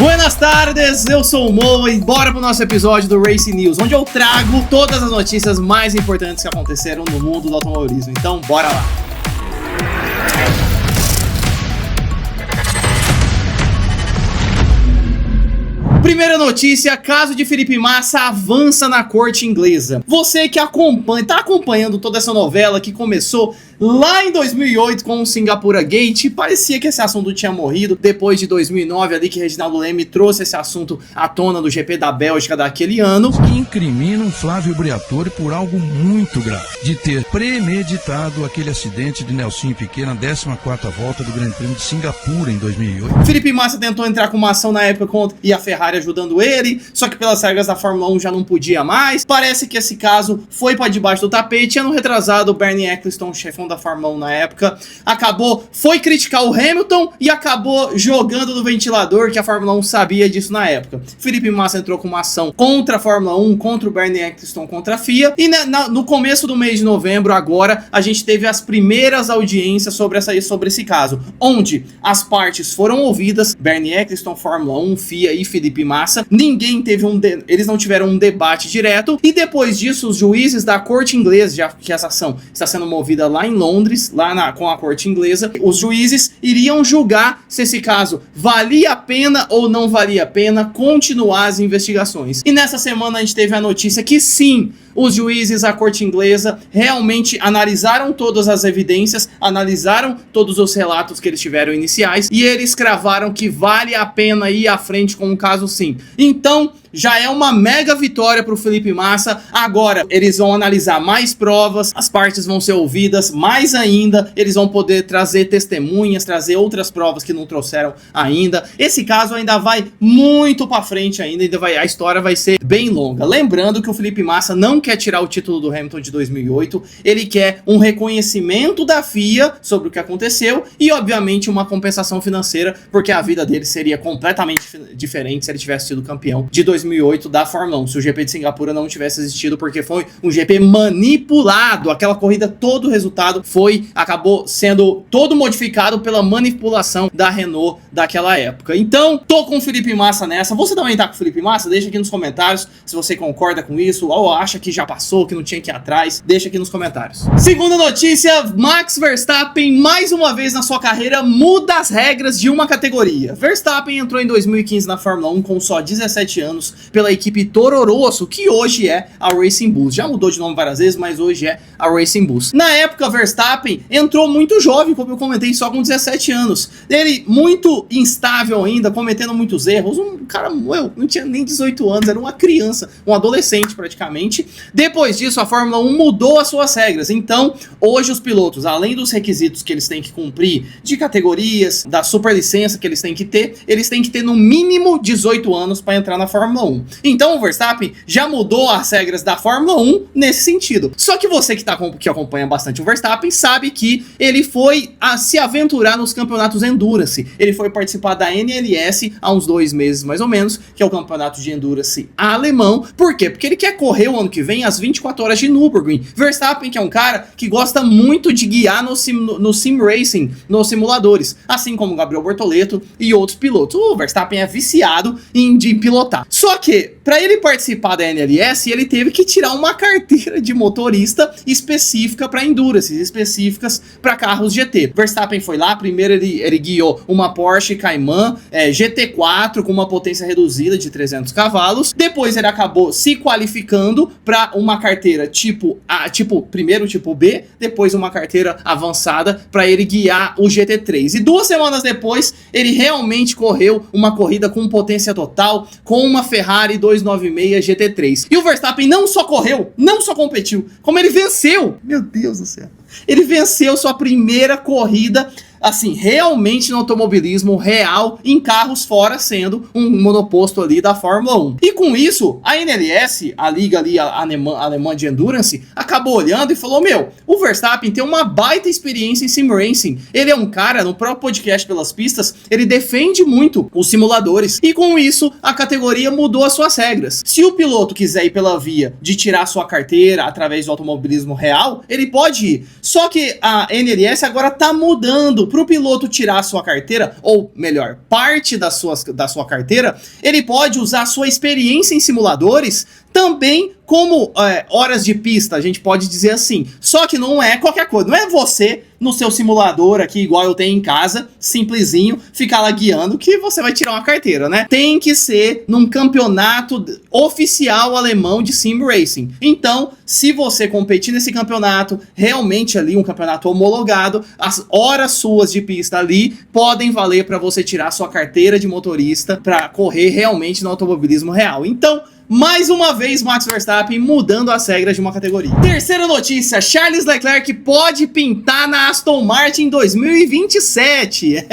Buenas tardes, eu sou o Mo e bora pro nosso episódio do Racing News, onde eu trago todas as notícias mais importantes que aconteceram no mundo do automobilismo. Então, bora lá! Primeira notícia, caso de Felipe Massa avança na corte inglesa. Você que tá acompanhando toda essa novela que começou lá em 2008 com o Singapura Gate, parecia que esse assunto tinha morrido depois de 2009 ali que Reginaldo Leme trouxe esse assunto à tona do GP da Bélgica daquele ano. Que incriminam Flávio Briatore por algo muito grave, de ter premeditado aquele acidente de Nelsinho Piquet na 14ª volta do Grande Prêmio de Singapura em 2008. Felipe Massa tentou entrar com uma ação na época e a Ferrari ajudando ele, só que pelas regras da Fórmula 1 já não podia mais. Parece que esse caso foi para debaixo do tapete. Ano retrasado, o Bernie Ecclestone, chefão da Fórmula 1 na época, foi criticar o Hamilton e acabou jogando no ventilador, que a Fórmula 1 sabia disso na época. Felipe Massa entrou com uma ação contra a Fórmula 1, contra o Bernie Ecclestone, contra a FIA, e no começo do mês de novembro, agora, a gente teve as primeiras audiências sobre esse caso, onde as partes foram ouvidas, Bernie Ecclestone, Fórmula 1, FIA e Felipe Massa. Eles não tiveram um debate direto, e depois disso, os juízes da corte inglesa, já que essa ação está sendo movida lá em Londres, com a corte inglesa, os juízes iriam julgar se esse caso valia a pena ou não valia a pena continuar as investigações. E nessa semana a gente teve a notícia que sim, os juízes da corte inglesa realmente analisaram todas as evidências, analisaram todos os relatos que eles tiveram iniciais e eles cravaram que vale a pena ir à frente com o caso sim. Então, já é uma mega vitória para o Felipe Massa. Agora, eles vão analisar mais provas, as partes vão ser ouvidas, mais ainda, eles vão poder trazer testemunhas, trazer outras provas que não trouxeram ainda. Esse caso ainda vai muito para frente ainda, a história vai ser bem longa. Lembrando que o Felipe Massa não quer tirar o título do Hamilton de 2008, ele quer um reconhecimento da FIA sobre o que aconteceu e, obviamente, uma compensação financeira, porque a vida dele seria completamente diferente se ele tivesse sido campeão de 2008 da Fórmula 1, se o GP de Singapura não tivesse existido, porque foi um GP manipulado, aquela corrida, todo o resultado acabou sendo todo modificado pela manipulação da Renault daquela época. Então, tô com o Felipe Massa nessa. Você também tá com o Felipe Massa? Deixa aqui nos comentários se você concorda com isso, ou acha que já passou, que não tinha que ir atrás, deixa aqui nos comentários. Segunda notícia, Max Verstappen, mais uma vez na sua carreira, muda as regras de uma categoria. Verstappen entrou em 2015 na Fórmula 1 com só 17 anos, pela equipe Toro Rosso, que hoje é a Racing Bulls. Já mudou de nome várias vezes, mas hoje é a Racing Bulls. Na época, Verstappen entrou muito jovem, como eu comentei, só com 17 anos. Ele muito instável ainda, cometendo muitos erros. Um cara, não tinha nem 18 anos, era uma criança, um adolescente praticamente. Depois disso, a Fórmula 1 mudou as suas regras. Então, hoje os pilotos, além dos requisitos que eles têm que cumprir, de categorias, da superlicença que eles têm que ter no mínimo 18 anos para entrar na Fórmula 1. Então o Verstappen já mudou as regras da Fórmula 1 nesse sentido. Só que você que acompanha bastante o Verstappen sabe que ele foi se aventurar nos campeonatos Endurance. Ele foi participar da NLS há uns 2 meses mais ou menos, que é o campeonato de Endurance alemão. Por quê? Porque ele quer correr o ano que vem as 24 horas de Nürburgring. Verstappen, que é um cara que gosta muito de guiar no sim racing, nos simuladores, assim como o Gabriel Bortoleto e outros pilotos. O Verstappen é viciado em pilotar. Só que, para ele participar da NLS, ele teve que tirar uma carteira de motorista específica para Endurance, específicas para carros GT. Verstappen foi lá, primeiro ele guiou uma Porsche Cayman GT4 com uma potência reduzida de 300 cavalos. Depois ele acabou se qualificando para uma carteira primeiro tipo B, depois uma carteira avançada para ele guiar o GT3. E 2 semanas depois, ele realmente correu uma corrida com potência total, com uma Ferrari 296 GT3. E o Verstappen não só correu, não só competiu, como ele venceu. Meu Deus do céu. Ele venceu sua primeira corrida, assim, realmente no automobilismo real, em carros fora, sendo um monoposto ali da Fórmula 1. E com isso, a NLS, a liga ali alemã de Endurance, acabou olhando e falou, o Verstappen tem uma baita experiência em sim racing. Ele é um cara, no próprio podcast Pelas Pistas, ele defende muito os simuladores. E com isso, a categoria mudou as suas regras. Se o piloto quiser ir pela via de tirar sua carteira através do automobilismo real, ele pode ir. Só que a NLS agora tá mudando pro piloto tirar a sua carteira, ou melhor, parte da sua carteira, ele pode usar a sua experiência em simuladores também como horas de pista, a gente pode dizer assim. Só que não é qualquer coisa, não é você no seu simulador aqui, igual eu tenho em casa, simplesinho, ficar lá guiando que você vai tirar uma carteira, né? Tem que ser num campeonato oficial alemão de Sim Racing. Então, se você competir nesse campeonato, realmente ali um campeonato homologado, as horas suas de pista ali podem valer para você tirar sua carteira de motorista para correr realmente no automobilismo real. Então, mais uma vez, Max Verstappen mudando as regras de uma categoria. Terceira notícia, Charles Leclerc pode pintar na Aston Martin 2027.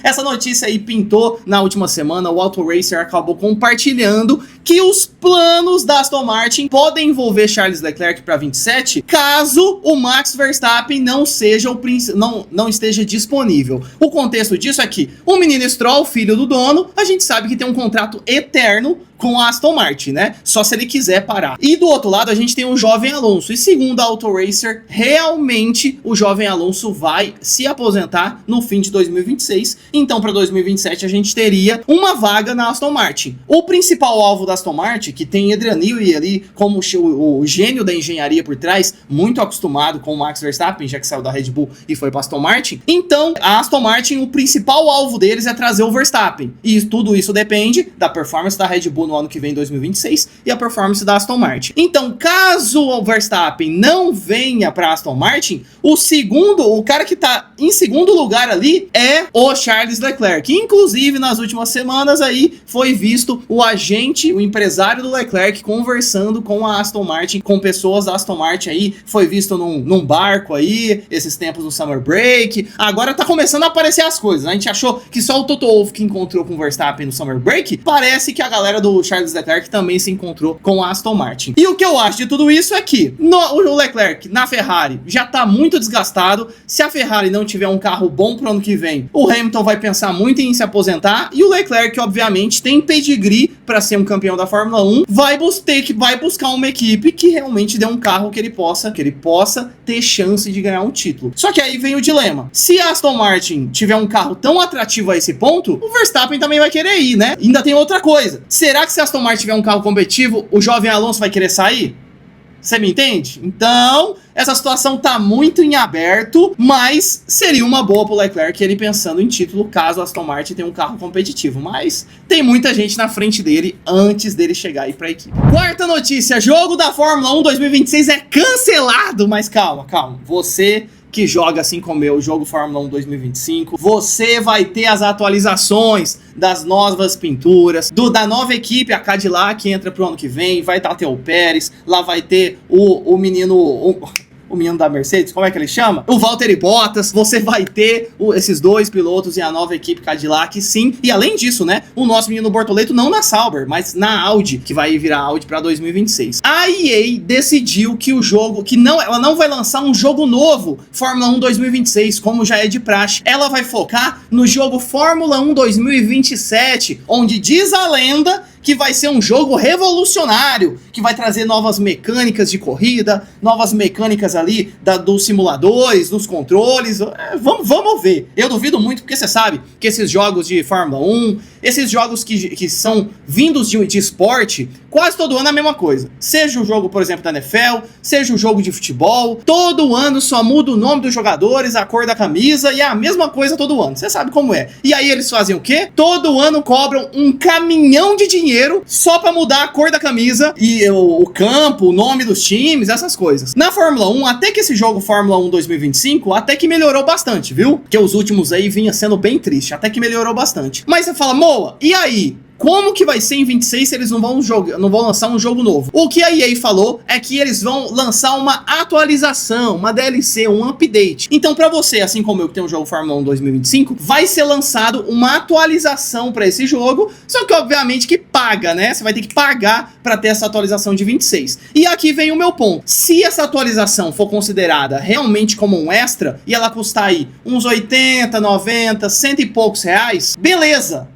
Essa notícia aí pintou na última semana, o Auto Racer acabou compartilhando que os planos da Aston Martin podem envolver Charles Leclerc para 27, caso o Max Verstappen não esteja disponível. O contexto disso é que o menino Stroll, filho do dono, a gente sabe que tem um contrato eterno com a Aston Martin, né? Só se ele quiser parar. E do outro lado a gente tem o jovem Alonso. E segundo a Auto Racer, realmente o jovem Alonso vai se aposentar no fim de 2026. Então para 2027 a gente teria uma vaga na Aston Martin. O principal alvo da Aston Martin, que tem Adrian Newey ali como o gênio da engenharia por trás, muito acostumado com o Max Verstappen, já que saiu da Red Bull e foi para Aston Martin. Então a Aston Martin, o principal alvo deles é trazer o Verstappen. E tudo isso depende da performance da Red Bull no ano que vem, 2026, e a performance da Aston Martin. Então, caso o Verstappen não venha para Aston Martin, o cara que tá em segundo lugar ali é o Charles Leclerc. Inclusive, nas últimas semanas aí, foi visto o agente, o empresário do Leclerc conversando com a Aston Martin, com pessoas da Aston Martin aí, foi visto num barco aí, esses tempos do Summer Break. Agora tá começando a aparecer as coisas. A gente achou que só o Toto Wolff que encontrou com o Verstappen no Summer Break, parece que a galera do Charles Leclerc também se encontrou com a Aston Martin. E o que eu acho de tudo isso é que o Leclerc na Ferrari já tá muito desgastado. Se a Ferrari não tiver um carro bom pro ano que vem, o Hamilton vai pensar muito em se aposentar, e o Leclerc, obviamente, tem pedigree para ser um campeão da Fórmula 1, vai buscar uma equipe que realmente dê um carro que ele possa ter chance de ganhar um título. Só que aí vem o dilema. Se a Aston Martin tiver um carro tão atrativo a esse ponto, o Verstappen também vai querer ir, né? Ainda tem outra coisa. Será que se a Aston Martin tiver um carro competitivo, o jovem Alonso vai querer sair? Você me entende? Então, essa situação tá muito em aberto, mas seria uma boa pro Leclerc ele pensando em título caso a Aston Martin tenha um carro competitivo. Mas tem muita gente na frente dele antes dele chegar aí pra equipe. Quarta notícia, jogo da Fórmula 1 2026 é cancelado, mas calma. Você que joga assim como eu, o jogo Fórmula 1 2025, você vai ter as atualizações das novas pinturas, da nova equipe, a Cadillac, que entra pro ano que vem, vai estar o Pérez, lá vai ter o menino da Mercedes, como é que ele chama? O Valtteri Bottas. Você vai ter esses dois pilotos e a nova equipe Cadillac, sim. E além disso, né, o nosso menino Bortoleto não na Sauber, mas na Audi, que vai virar Audi para 2026. A EA decidiu que ela não vai lançar um jogo novo, Fórmula 1 2026, como já é de praxe. Ela vai focar no jogo Fórmula 1 2027, onde diz a lenda que vai ser um jogo revolucionário, que vai trazer novas mecânicas de corrida, novas mecânicas ali dos simuladores, dos controles. Vamos ver. Eu duvido muito, porque você sabe que esses jogos de Fórmula 1, esses jogos que são vindos de esporte, quase todo ano é a mesma coisa. Seja o jogo, por exemplo, da NFL, seja o jogo de futebol, todo ano só muda o nome dos jogadores, a cor da camisa, e é a mesma coisa todo ano. Você sabe como é. E aí eles fazem o quê? Todo ano cobram um caminhão de dinheiro só pra mudar a cor da camisa e o campo, o nome dos times, essas coisas. Na Fórmula 1, até que esse jogo Fórmula 1 2025, até que melhorou bastante, viu? Porque os últimos aí vinha sendo bem triste, até que melhorou bastante. Mas você fala, Moa, e aí? Como que vai ser em 26 se eles não vão lançar um jogo novo? O que a EA falou é que eles vão lançar uma atualização, uma DLC, um update. Então pra você, assim como eu que tenho um jogo Fórmula 1 2025, vai ser lançado uma atualização pra esse jogo, só que obviamente que paga, né? Você vai ter que pagar pra ter essa atualização de 26. E aqui vem o meu ponto. Se essa atualização for considerada realmente como um extra, e ela custar aí uns 80, 90, cento e poucos reais, beleza.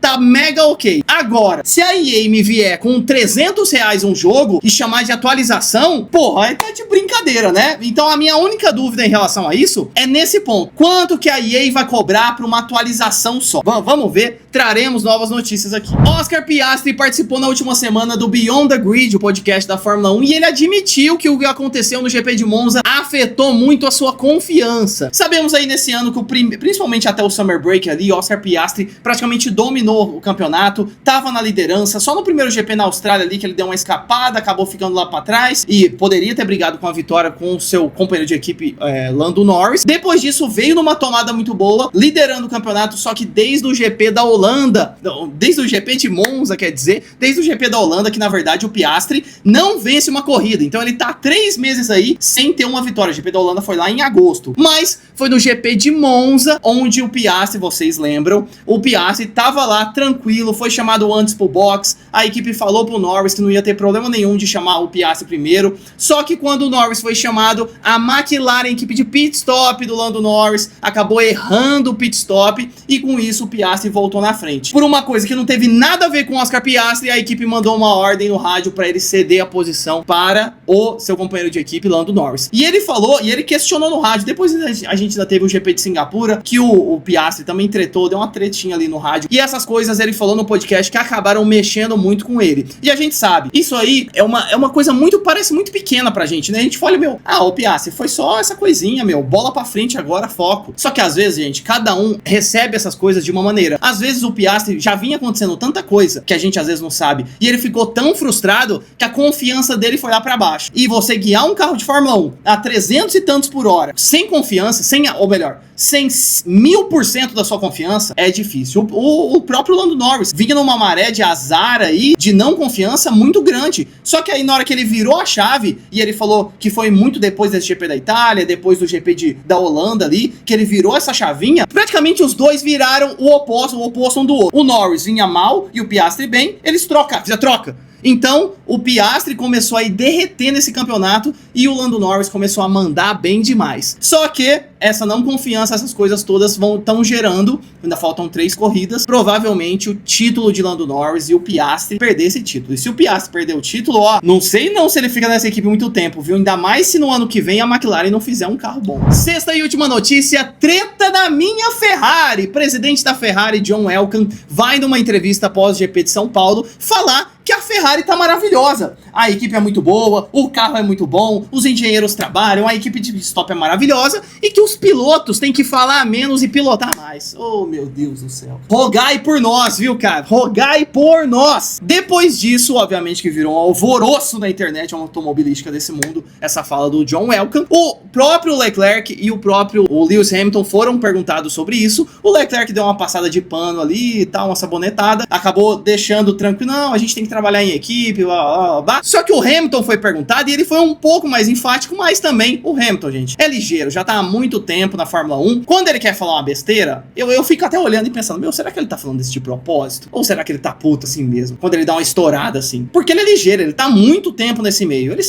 tá mega ok. Agora, se a EA me vier com R$300 um jogo e chamar de atualização, porra, aí tá de brincadeira, né? Então a minha única dúvida em relação a isso é nesse ponto. Quanto que a EA vai cobrar pra uma atualização só? Vamos ver, traremos novas notícias aqui. Oscar Piastri participou na última semana do Beyond the Grid, o podcast da Fórmula 1, e ele admitiu que o que aconteceu no GP de Monza afetou muito a sua confiança. Sabemos aí nesse ano que principalmente até o Summer Break ali, Oscar Piastri praticamente dominou o campeonato, tava na liderança, só no primeiro GP na Austrália ali que ele deu uma escapada, acabou ficando lá pra trás e poderia ter brigado com a vitória com o seu companheiro de equipe, Lando Norris. Depois disso veio numa tomada muito boa, liderando o campeonato, só que desde o GP da Holanda, desde o GP de Monza, quer dizer, desde o GP da Holanda, que na verdade o Piastri não vence uma corrida, então ele tá 3 meses aí sem ter uma vitória. O GP da Holanda foi lá em agosto, mas foi no GP de Monza onde o Piastri, vocês lembram, o Piastri tava lá tranquilo, foi chamado antes pro box, a equipe falou pro Norris que não ia ter problema nenhum de chamar o Piastri primeiro, só que quando o Norris foi chamado, a McLaren, a equipe de pit stop do Lando Norris, acabou errando o pit stop e com isso o Piastri voltou na frente. Por uma coisa que não teve nada a ver com o Oscar Piastri, a equipe mandou uma ordem no rádio para ele ceder a posição para o seu companheiro de equipe, Lando Norris. E ele falou, e ele questionou no rádio, depois a gente ainda teve o GP de Singapura, que o Piastri também tretou, deu uma tretinha ali no rádio, e essas coisas ele falou no podcast que acabaram mexendo muito com ele. E a gente sabe, isso aí é uma coisa parece muito pequena pra gente, né? A gente olha, o Piastri foi só essa coisinha, bola pra frente agora, foco. Só que às vezes, gente, cada um recebe essas coisas de uma maneira. Às vezes o Piastri já vinha acontecendo tanta coisa que a gente às vezes não sabe, e ele ficou tão frustrado que a confiança dele foi lá pra baixo. E você guiar um carro de Fórmula 1 a 300 e tantos por hora, sem confiança, sem 1000% da sua confiança, é difícil. O próprio Lando Norris vinha numa maré de azar aí, de não confiança muito grande. Só que aí na hora que ele virou a chave, e ele falou que foi muito depois desse GP da Itália, depois do GP da Holanda ali, que ele virou essa chavinha, praticamente os dois viraram o oposto um do outro. O Norris vinha mal e o Piastri bem, eles fizeram troca. Então, o Piastri começou a derreter nesse campeonato e o Lando Norris começou a mandar bem demais. Só que essa não confiança, essas coisas todas estão gerando, ainda faltam 3 corridas, provavelmente o título de Lando Norris e o Piastri perder esse título. E se o Piastri perder o título, não sei não se ele fica nessa equipe muito tempo, viu? Ainda mais se no ano que vem a McLaren não fizer um carro bom. Sexta e última notícia, treta da minha Ferrari. Presidente da Ferrari, John Elkann, vai numa entrevista após o GP de São Paulo falar que a Ferrari tá maravilhosa. A equipe é muito boa, o carro é muito bom, os engenheiros trabalham, a equipe de pit stop é maravilhosa e que os pilotos têm que falar menos e pilotar mais. Oh, meu Deus do céu. Rogai por nós, viu, cara? Rogai por nós. Depois disso, obviamente que virou um alvoroço na internet automobilística desse mundo, essa fala do John Elkann. O próprio Leclerc e o Lewis Hamilton foram perguntados sobre isso. O Leclerc deu uma passada de pano ali e tal, uma sabonetada, acabou deixando tranquilo, não, a gente tem que trabalhar em equipe, blá, blá, blá. Só que o Hamilton foi perguntado e ele foi um pouco mais enfático, mas também o Hamilton, gente, é ligeiro, já tá há muito tempo na Fórmula 1. Quando ele quer falar uma besteira, eu fico até olhando e pensando, será que ele tá falando desse de propósito? Ou será que ele tá puto assim mesmo? Quando ele dá uma estourada assim. Porque ele é ligeiro, ele tá há muito tempo nesse meio, ele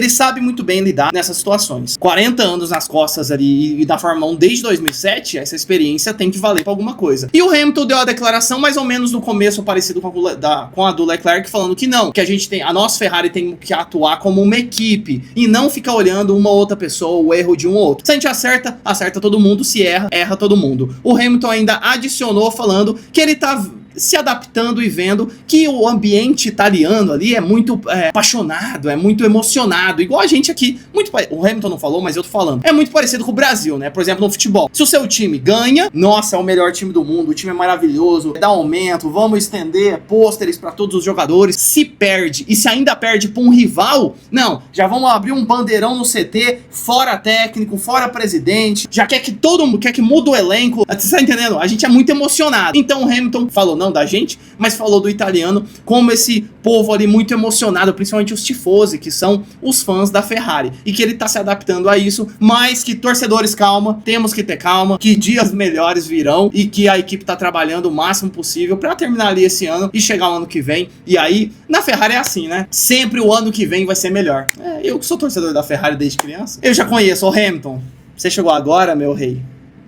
sabe muito bem lidar nessas situações. 40 anos nas costas ali e da Fórmula 1 desde 2007, essa experiência tem que valer pra alguma coisa. E o Hamilton deu a declaração mais ou menos no começo parecido com a do Leclerc, falando que não, que a nossa Ferrari tem que atuar como uma equipe e não ficar olhando uma outra pessoa, o erro de um ou outro. Se a gente acerta todo mundo, se erra todo mundo. O Hamilton ainda adicionou falando que ele tá se adaptando e vendo que o ambiente italiano ali é muito apaixonado, é muito emocionado, igual a gente aqui, o Hamilton não falou, mas eu tô falando, é muito parecido com o Brasil, né? Por exemplo, no futebol, se o seu time ganha, nossa, é o melhor time do mundo, o time é maravilhoso, dá aumento, vamos estender pôsteres pra todos os jogadores. Se perde, e se ainda perde pra um rival, não, já vamos abrir um bandeirão no CT, fora técnico, fora presidente, já quer que muda o elenco, você tá entendendo? A gente é muito emocionado. Então o Hamilton falou, não da gente, mas falou do italiano como esse povo ali muito emocionado, principalmente os tifosi, que são os fãs da Ferrari, e que ele tá se adaptando a isso, mas que torcedores, calma, temos que ter calma, que dias melhores virão e que a equipe tá trabalhando o máximo possível pra terminar ali esse ano e chegar o ano que vem. E aí, na Ferrari é assim, né? Sempre o ano que vem vai ser melhor. Eu que sou torcedor da Ferrari desde criança, eu já conheço o Hamilton. Você chegou agora, meu rei.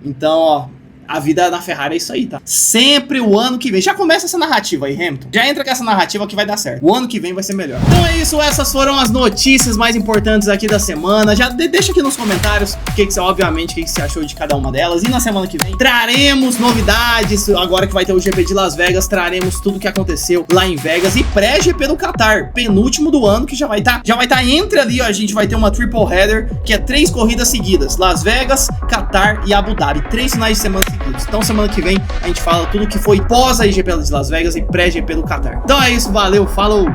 Então, A vida na Ferrari é isso aí, tá? Sempre o ano que vem. Já começa essa narrativa aí, Hamilton. Já entra com essa narrativa que vai dar certo. O ano que vem vai ser melhor. Então é isso, essas foram as notícias mais importantes aqui da semana. Já deixa aqui nos comentários o que você, obviamente, o que você achou de cada uma delas. E na semana que vem traremos novidades. Agora que vai ter o GP de Las Vegas, traremos tudo que aconteceu lá em Vegas e pré-GP do Qatar, penúltimo do ano, que já vai tá entre ali, ó, a gente vai ter uma triple header, que é 3 corridas seguidas, Las Vegas, Qatar e Abu Dhabi, 3 finais de semana seguidos. Então semana que vem a gente fala tudo que foi pós a GP de Las Vegas e pré-GP do Qatar. Então é isso, valeu, falou!